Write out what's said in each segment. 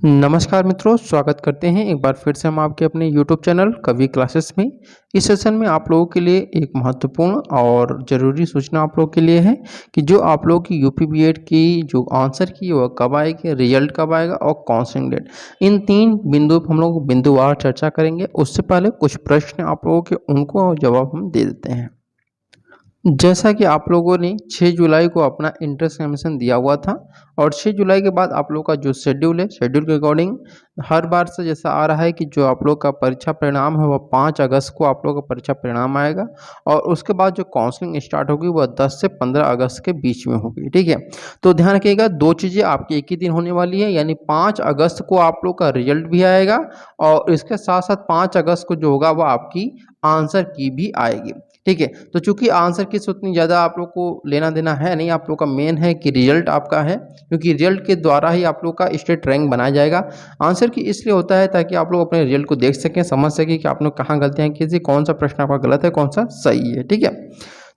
नमस्कार मित्रों, स्वागत करते हैं एक बार फिर से हम आपके अपने YouTube चैनल कवि क्लासेस में। इस सेशन में आप लोगों के लिए एक महत्वपूर्ण और ज़रूरी सूचना आप लोगों के लिए है कि जो आप लोगों की यूपी बीएड की जो आंसर की वह कब आएगी, रिजल्ट कब आएगा और काउंसलिंग डेट। इन तीन बिंदुओं पर हम लोग बिंदुवार चर्चा करेंगे। उससे पहले कुछ प्रश्न आप लोगों के उनको जवाब हम दे देते हैं। जैसा कि आप लोगों ने 6 जुलाई को अपना इंट्रेंस एग्जामिनेशन दिया हुआ था और 6 जुलाई के बाद आप लोग का जो शेड्यूल है, शेड्यूल के अकॉर्डिंग हर बार से जैसा आ रहा है कि जो आप लोग का परीक्षा परिणाम है वह 5 अगस्त को आप लोग का परीक्षा परिणाम आएगा और उसके बाद जो काउंसलिंग स्टार्ट होगी वह 10 से 15 अगस्त के बीच में होगी। ठीक है, तो ध्यान रखिएगा, दो चीज़ें आपकी एक ही दिन होने वाली है, यानी 5 अगस्त को आप लोग का रिजल्ट भी आएगा और इसके साथ साथ 5 अगस्त को जो होगा वह आपकी आंसर की भी आएगी। ठीक है, तो चूंकि आंसर की से उतनी ज़्यादा आप लोग को लेना देना है नहीं, आप लोग का मेन है कि रिजल्ट आपका है, क्योंकि रिजल्ट के द्वारा ही आप लोग का स्टेट रैंक बनाया जाएगा। आंसर की इसलिए होता है ताकि आप लोग अपने रिजल्ट को देख सकें, समझ सकें कि आप लोग कहाँ गलतियाँ की थी, कौन सा प्रश्न आपका गलत है, कौन सा सही है। ठीक है,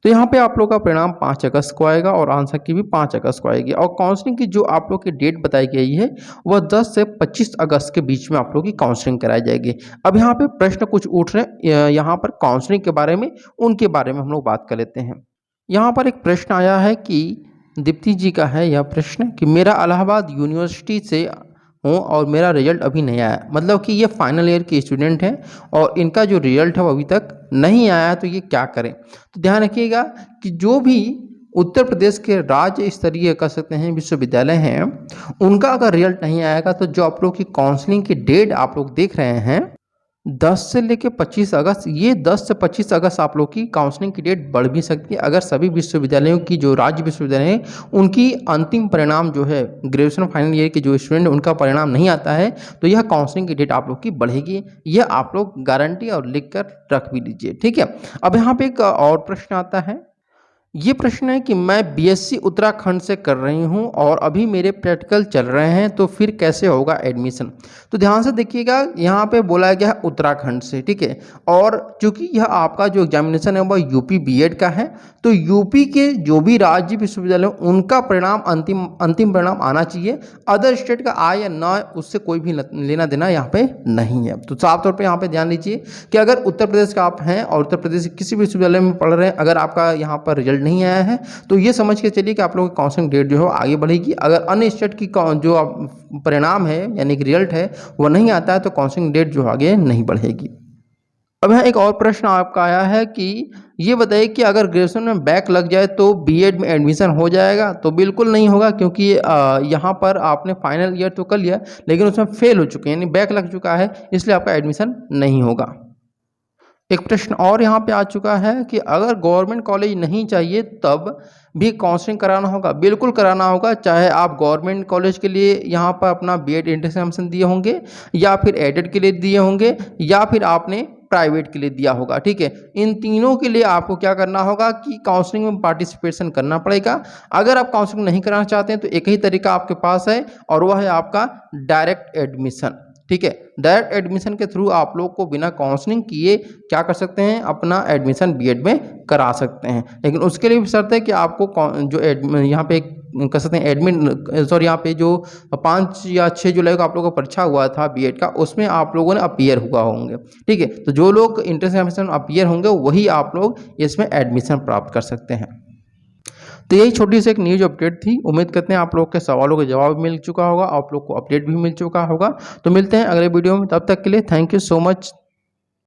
तो यहाँ पे आप लोग का परिणाम 5 अगस्त को आएगा और आंसर की भी 5 अगस्त को आएगी और काउंसलिंग की जो आप लोग की डेट बताई गई है वह 10 से 25 अगस्त के बीच में आप लोग की काउंसलिंग कराई जाएगी। अब यहाँ पे प्रश्न कुछ उठ रहे हैं यहाँ पर काउंसलिंग के बारे में, उनके बारे में हम लोग बात कर लेते हैं। यहाँ पर एक प्रश्न आया है कि दीप्ति जी का है यह प्रश्न कि मेरा इलाहाबाद यूनिवर्सिटी से हूँ और मेरा रिजल्ट अभी नहीं आया, मतलब कि ये फाइनल ईयर के स्टूडेंट हैं और इनका जो रिजल्ट है वो अभी तक नहीं आया, तो ये क्या करें। तो ध्यान रखिएगा कि जो भी उत्तर प्रदेश के राज्य स्तरीय कह सकते हैं विश्वविद्यालय हैं, उनका अगर रिजल्ट नहीं आएगा तो जो आप लोग की काउंसलिंग की डेट आप लोग देख रहे हैं 10 से लेकर 25 अगस्त, ये 10 से 25 अगस्त आप लोग की काउंसलिंग की डेट बढ़ भी सकती है अगर सभी विश्वविद्यालयों की जो राज्य विश्वविद्यालय हैं उनकी अंतिम परिणाम जो है ग्रेजुएशन फाइनल ईयर के जो स्टूडेंट उनका परिणाम नहीं आता है तो यह काउंसलिंग की डेट आप लोग की बढ़ेगी। यह आप लोग गारंटी और लिख कर रख भी लीजिए। ठीक है, अब यहाँ पे एक और प्रश्न आता है, ये प्रश्न है कि मैं बीएससी उत्तराखंड से कर रही हूँ और अभी मेरे प्रैक्टिकल चल रहे हैं, तो फिर कैसे होगा एडमिशन। तो ध्यान से देखिएगा, यहाँ पे बोला गया है उत्तराखंड से। ठीक है, और चूंकि यह आपका जो एग्जामिनेशन है वह यूपी बीएड का है, तो यूपी के जो भी राज्य विश्वविद्यालय उनका परिणाम अंतिम परिणाम आना चाहिए। अदर स्टेट का आए या ना उससे कोई भी लेना देना यहाँ पे नहीं है। तो साफ तौर पर यहाँ पे ध्यान दीजिए कि अगर उत्तर प्रदेश का आप हैं और उत्तर प्रदेश के किसी विश्वविद्यालय में पढ़ रहे हैं, अगर आपका यहाँ पर रिजल्ट नहीं आया है तो ये समझ के चलिए कि आप लोगों की काउंसलिंग डेट जो है आगे बढ़ेगी। अगर अन्य स्टेट की जो परिणाम है यानी कि रिजल्ट है वो नहीं आता है तो काउंसलिंग डेट जो आगे नहीं बढ़ेगी। अब यहाँ एक और प्रश्न आपका आया है कि ये बताइए कि अगर ग्रेजुएशन में बैक लग जाए तो बीएड में एडमिशन हो जाएगा। तो बिल्कुल नहीं होगा, क्योंकि यहाँ पर आपने फाइनल ईयर तो कर लिया लेकिन उसमें फेल हो चुके हैं, यानी बैक लग चुका है, इसलिए आपका एडमिशन नहीं होगा। एक प्रश्न और यहाँ पे आ चुका है कि अगर गवर्नमेंट कॉलेज नहीं चाहिए तब भी काउंसलिंग कराना होगा। बिल्कुल कराना होगा, चाहे आप गवर्नमेंट कॉलेज के लिए यहाँ पर अपना बीएड एंट्रेंस एग्जामिनेशन दिए होंगे या फिर एडेड के लिए दिए होंगे या फिर आपने प्राइवेट के लिए दिया होगा। ठीक है, इन तीनों के लिए आपको क्या करना होगा कि काउंसलिंग में पार्टिसिपेशन करना पड़ेगा। अगर आप काउंसलिंग नहीं कराना चाहते हैं तो एक ही तरीका आपके पास है और वह है आपका डायरेक्ट एडमिशन। ठीक है, डायरेक्ट एडमिशन के थ्रू आप लोग को बिना काउंसलिंग किए क्या कर सकते हैं, अपना एडमिशन बीएड में करा सकते हैं। लेकिन उसके लिए भी शर्त है कि आपको जो यहाँ पे कर सकते हैं यहाँ पे जो 5 या 6 जुलाई को आप लोगों का परीक्षा हुआ था बीएड का, उसमें आप लोगों ने अपीयर हुआ होंगे। ठीक है, तो जो लोग इंट्रेंस एग्जामिनेशन अपीयर होंगे वही आप लोग इसमें एडमिशन प्राप्त कर सकते हैं। तो यही छोटी सी एक न्यूज अपडेट थी। उम्मीद करते हैं आप लोग के सवालों का जवाब मिल चुका होगा, आप लोग को अपडेट भी मिल चुका होगा। तो मिलते हैं अगले वीडियो में, तब तक के लिए थैंक यू सो मच।